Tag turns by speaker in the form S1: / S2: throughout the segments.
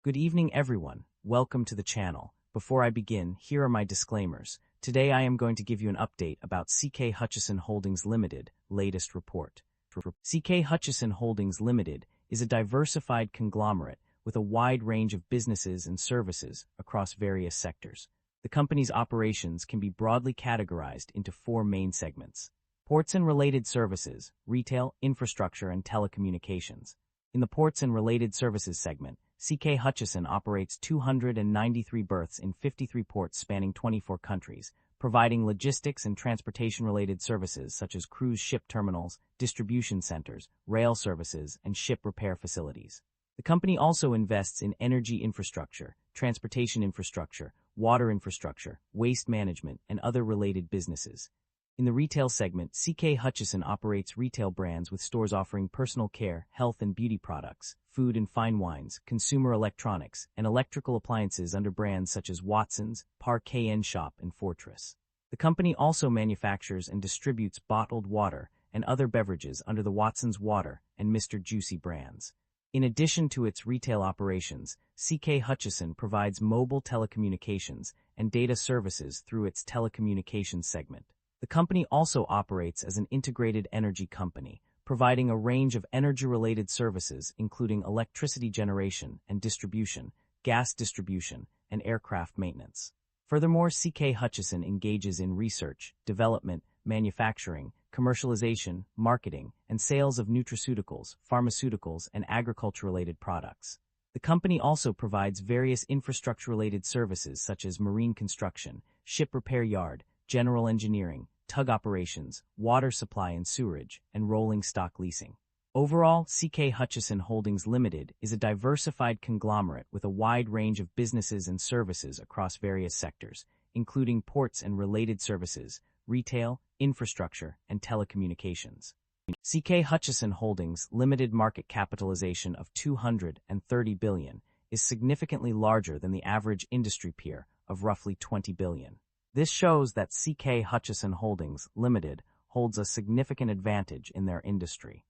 S1: Good evening, everyone. Welcome to the channel. Before I begin, here are my disclaimers. Today I am going to give you an update about Ck Hutchison Holdings Limited latest report. Ck Hutchison Holdings Limited is a diversified conglomerate with a wide range of businesses and services across various sectors. The company's operations can be broadly categorized into four main segments: ports and related services, retail, infrastructure, and telecommunications. In the ports and related services segment, Ck Hutchison operates 293 berths in 53 ports spanning 24 countries, providing logistics and transportation-related services such as cruise ship terminals, distribution centers, rail services, and ship repair facilities. The company also invests in energy infrastructure, transportation infrastructure, water infrastructure, waste management, and other related businesses. In the retail segment, Ck Hutchison operates retail brands with stores offering personal care, health and beauty products, food and fine wines, consumer electronics, and electrical appliances under brands such as Watsons, Park Shop, and Fortress. The company also manufactures and distributes bottled water and other beverages under the Watsons Water and Mr. Juicy brands. In addition to its retail operations, Ck Hutchison provides mobile telecommunications and data services through its telecommunications segment. The company also operates as an integrated energy company, providing a range of energy-related services including electricity generation and distribution, gas distribution, and aircraft maintenance. Furthermore, Ck Hutchison engages in research, development, manufacturing, commercialization, marketing, and sales of nutraceuticals, pharmaceuticals, and agriculture-related products. The company also provides various infrastructure-related services such as marine construction, ship repair yard, general engineering, tug operations, water supply and sewerage, and rolling stock leasing. Overall, Ck Hutchison Holdings Limited is a diversified conglomerate with a wide range of businesses and services across various sectors, including ports and related services, retail, infrastructure, and telecommunications. Ck Hutchison Holdings Limited market capitalization of $230 billion is significantly larger than the average industry peer of roughly $20 billion. This shows that Ck Hutchison Holdings Limited holds a significant advantage in their industry.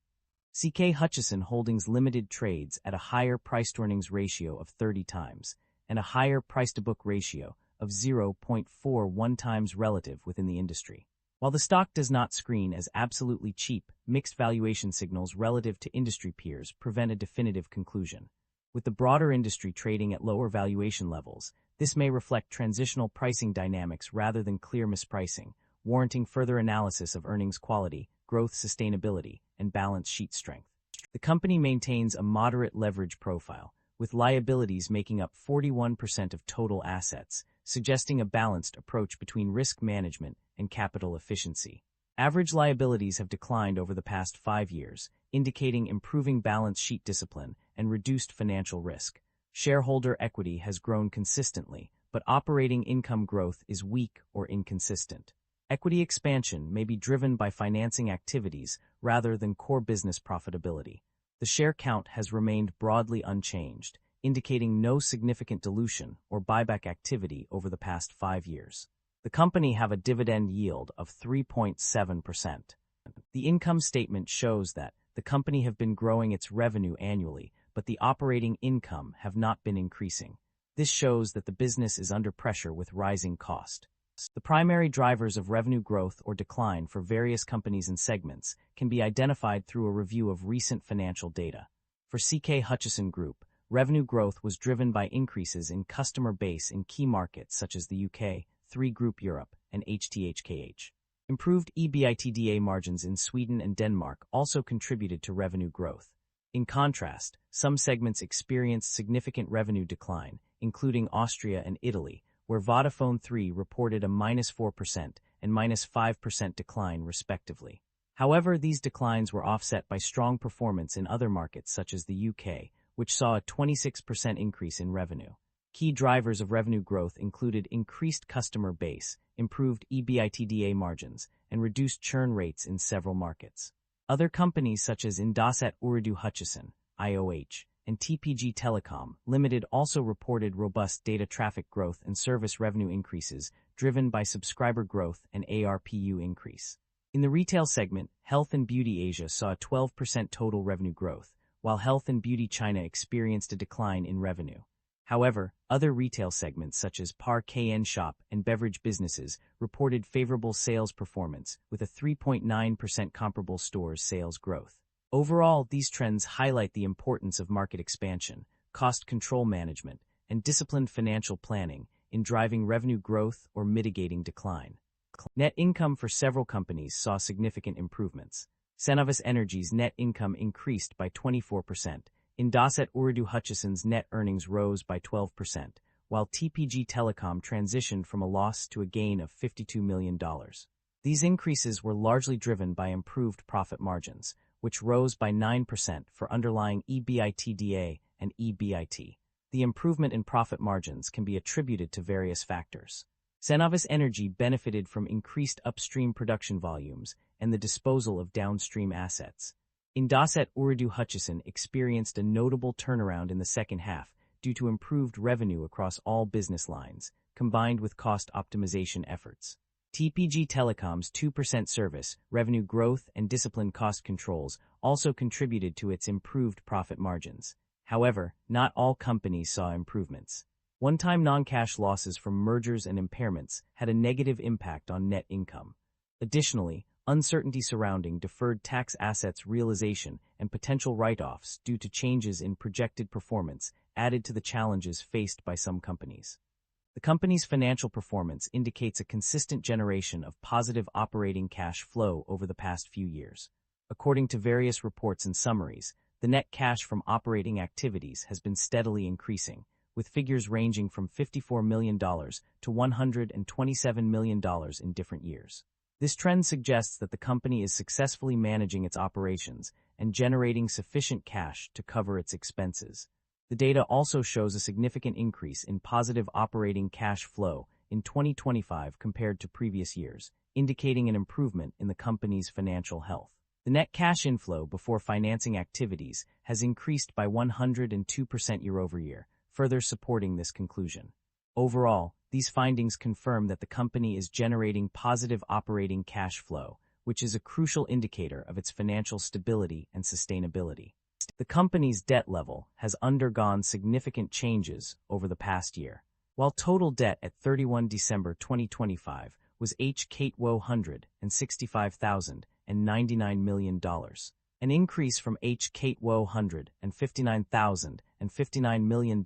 S1: Ck Hutchison Holdings Limited trades at a higher price-to-earnings ratio of 30 times and a higher price-to-book ratio of 0.41 times relative within the industry. While the stock does not screen as absolutely cheap, mixed valuation signals relative to industry peers prevent a definitive conclusion. With the broader industry trading at lower valuation levels, this may reflect transitional pricing dynamics rather than clear mispricing, warranting further analysis of earnings quality, growth sustainability, and balance sheet strength. The company maintains a moderate leverage profile, with liabilities making up 41% of total assets, suggesting a balanced approach between risk management and capital efficiency. Average liabilities have declined over the past 5 years, indicating improving balance sheet discipline and reduced financial risk. Shareholder equity has grown consistently, but operating income growth is weak or inconsistent. Equity expansion may be driven by financing activities rather than core business profitability. The share count has remained broadly unchanged, indicating no significant dilution or buyback activity over the past 5 years. The company have a dividend yield of 3.7%. The income statement shows that the company have been growing its revenue annually, but the operating income have not been increasing. This shows that the business is under pressure with rising cost. The primary drivers of revenue growth or decline for various companies and segments can be identified through a review of recent financial data. For Ck Hutchison Group, revenue growth was driven by increases in customer base in key markets such as the UK, 3 Group Europe, and HTHKH. Improved EBITDA margins in Sweden and Denmark also contributed to revenue growth. In contrast, some segments experienced significant revenue decline, including Austria and Italy, where Vodafone 3 reported a -4% and -5% decline respectively. However, these declines were offset by strong performance in other markets such as the UK, which saw a 26% increase in revenue. Key drivers of revenue growth included increased customer base, improved EBITDA margins, and reduced churn rates in several markets. Other companies such as Indosat Ooredoo Hutchison, IOH, and TPG Telecom Limited also reported robust data traffic growth and service revenue increases driven by subscriber growth and ARPU increase. In the retail segment, Health and Beauty Asia saw a 12% total revenue growth, while Health and Beauty China experienced a decline in revenue. However, other retail segments such as Ck shop and beverage businesses reported favorable sales performance with a 3.9% comparable stores sales growth. Overall, these trends highlight the importance of market expansion, cost control management, and disciplined financial planning in driving revenue growth or mitigating decline. Net income for several companies saw significant improvements. Cenovus Energy's net income increased by 24%. Indosat Ooredoo Hutchison's net earnings rose by 12%, while TPG Telecom transitioned from a loss to a gain of $52 million. These increases were largely driven by improved profit margins, which rose by 9% for underlying EBITDA and EBIT. The improvement in profit margins can be attributed to various factors. Cenovus Energy benefited from increased upstream production volumes and the disposal of downstream assets. Indosat Ooredoo Hutchison experienced a notable turnaround in the second half due to improved revenue across all business lines, combined with cost optimization efforts. TPG Telecom's 2% service, revenue growth and disciplined cost controls also contributed to its improved profit margins. However, not all companies saw improvements. One-time non-cash losses from mergers and impairments had a negative impact on net income. Additionally, uncertainty surrounding deferred tax assets realization and potential write-offs due to changes in projected performance added to the challenges faced by some companies. The company's financial performance indicates a consistent generation of positive operating cash flow over the past few years. According to various reports and summaries, the net cash from operating activities has been steadily increasing, with figures ranging from $54 million to $127 million in different years. This trend suggests that the company is successfully managing its operations and generating sufficient cash to cover its expenses. The data also shows a significant increase in positive operating cash flow in 2025 compared to previous years, indicating an improvement in the company's financial health. The net cash inflow before financing activities has increased by 102% year-over-year, further supporting this conclusion. Overall, these findings confirm that the company is generating positive operating cash flow, which is a crucial indicator of its financial stability and sustainability. The company's debt level has undergone significant changes over the past year. While total debt at 31 December 2025 was Ck $165,099 million, an increase from Ck $159,059 million in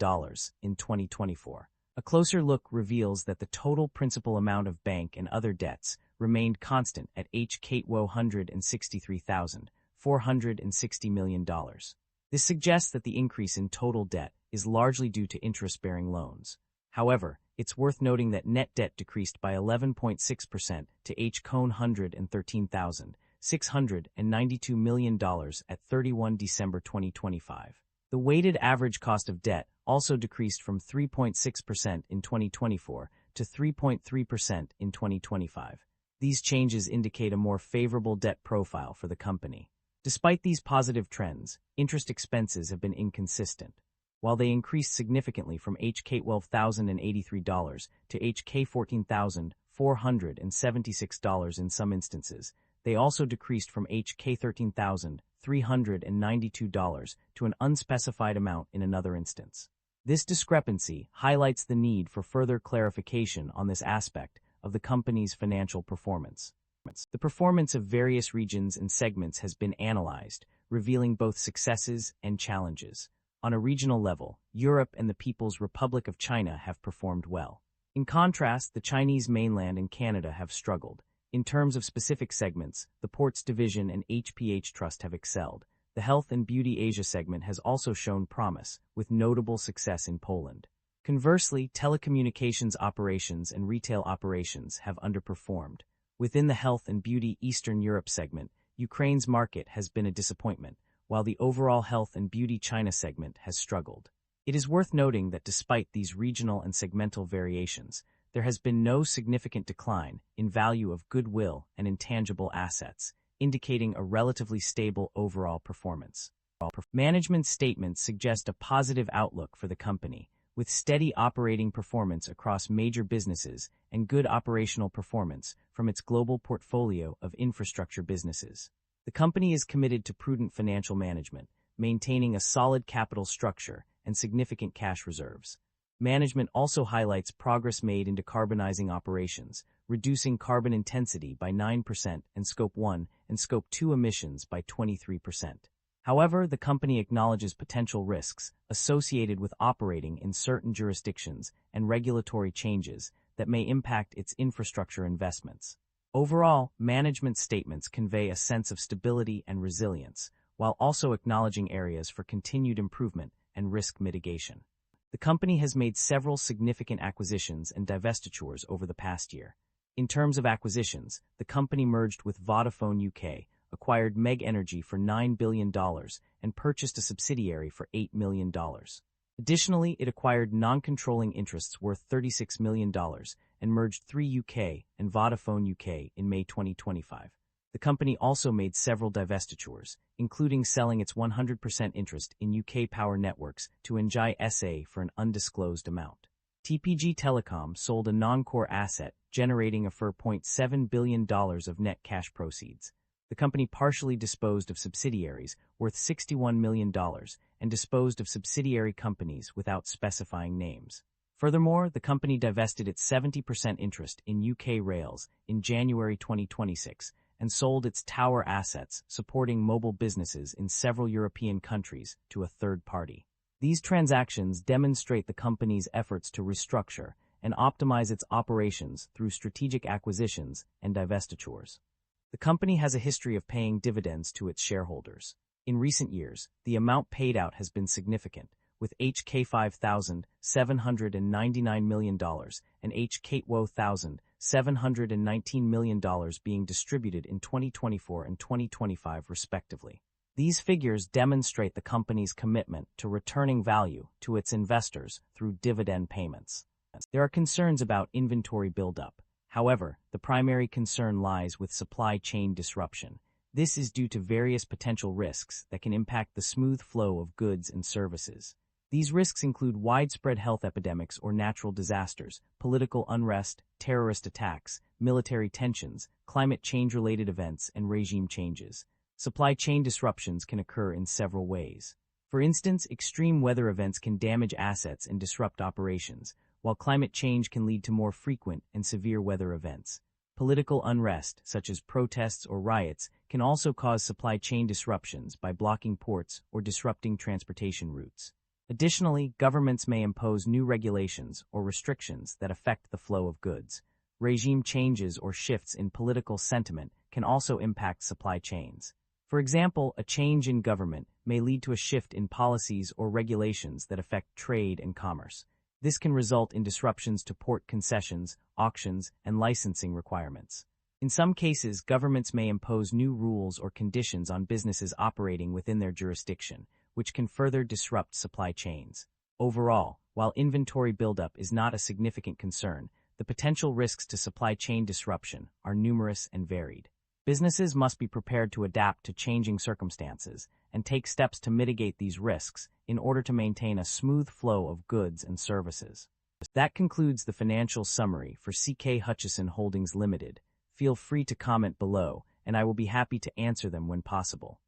S1: 2024. A closer look reveals that the total principal amount of bank and other debts remained constant at Ck $163,460 million. This suggests that the increase in total debt is largely due to interest-bearing loans. However, it's worth noting that net debt decreased by 11.6% to Ck $113,692 million at 31 December 2025. The weighted average cost of debt also decreased from 3.6% in 2024 to 3.3% in 2025. These changes indicate a more favorable debt profile for the company. Despite these positive trends, interest expenses have been inconsistent. While they increased significantly from Ck $12,083 to Ck $14,476 in some instances, they also decreased from Ck $13,392 to an unspecified amount in another instance. This discrepancy highlights the need for further clarification on this aspect of the company's financial performance. The performance of various regions and segments has been analyzed, revealing both successes and challenges. On a regional level, Europe and the People's Republic of China have performed well. In contrast, the Chinese mainland and Canada have struggled. In terms of specific segments, the Ports Division and HPH Trust have excelled. The Health and Beauty Asia segment has also shown promise, with notable success in Poland. Conversely, telecommunications operations and retail operations have underperformed. Within the Health and Beauty Eastern Europe segment, Ukraine's market has been a disappointment, while the overall Health and Beauty China segment has struggled. It is worth noting that despite these regional and segmental variations, there has been no significant decline in value of goodwill and intangible assets, indicating a relatively stable overall performance. Management statements suggest a positive outlook for the company, with steady operating performance across major businesses and good operational performance from its global portfolio of infrastructure businesses. The company is committed to prudent financial management, maintaining a solid capital structure and significant cash reserves. Management also highlights progress made in decarbonizing operations, reducing carbon intensity by 9% and Scope 1 and Scope 2 emissions by 23%. However, the company acknowledges potential risks associated with operating in certain jurisdictions and regulatory changes that may impact its infrastructure investments. Overall, management statements convey a sense of stability and resilience, while also acknowledging areas for continued improvement and risk mitigation. The company has made several significant acquisitions and divestitures over the past year. In terms of acquisitions, the company merged with Vodafone UK, acquired Meg Energy for $9 billion, and purchased a subsidiary for $8 million. Additionally, it acquired non-controlling interests worth $36 million and merged Three UK and Vodafone UK in May 2025. The company also made several divestitures, including selling its 100% interest in UK Power Networks to Enjoy SA for an undisclosed amount. TPG Telecom sold a non-core asset, generating a $4.7 billion of net cash proceeds. The company partially disposed of subsidiaries worth $61 million and disposed of subsidiary companies without specifying names. Furthermore, the company divested its 70% interest in UK Rails in January 2026 and sold its tower assets supporting mobile businesses in several European countries to a third party. These transactions demonstrate the company's efforts to restructure and optimize its operations through strategic acquisitions and divestitures. The company has a history of paying dividends to its shareholders. In recent years, the amount paid out has been significant, with Ck $5,799 million and Ck $1,719 million being distributed in 2024 and 2025 respectively. These figures demonstrate the company's commitment to returning value to its investors through dividend payments. There are concerns about inventory buildup. However, the primary concern lies with supply chain disruption. This is due to various potential risks that can impact the smooth flow of goods and services. These risks include widespread health epidemics or natural disasters, political unrest, terrorist attacks, military tensions, climate change-related events, and regime changes. Supply chain disruptions can occur in several ways. For instance, extreme weather events can damage assets and disrupt operations, while climate change can lead to more frequent and severe weather events. Political unrest, such as protests or riots, can also cause supply chain disruptions by blocking ports or disrupting transportation routes. Additionally, governments may impose new regulations or restrictions that affect the flow of goods. Regime changes or shifts in political sentiment can also impact supply chains. For example, a change in government may lead to a shift in policies or regulations that affect trade and commerce. This can result in disruptions to port concessions, auctions, and licensing requirements. In some cases, governments may impose new rules or conditions on businesses operating within their jurisdiction, which can further disrupt supply chains. Overall, while inventory buildup is not a significant concern, the potential risks to supply chain disruption are numerous and varied. Businesses must be prepared to adapt to changing circumstances and take steps to mitigate these risks in order to maintain a smooth flow of goods and services. That concludes the financial summary for Ck Hutchison Holdings Limited. Feel free to comment below, and I will be happy to answer them when possible.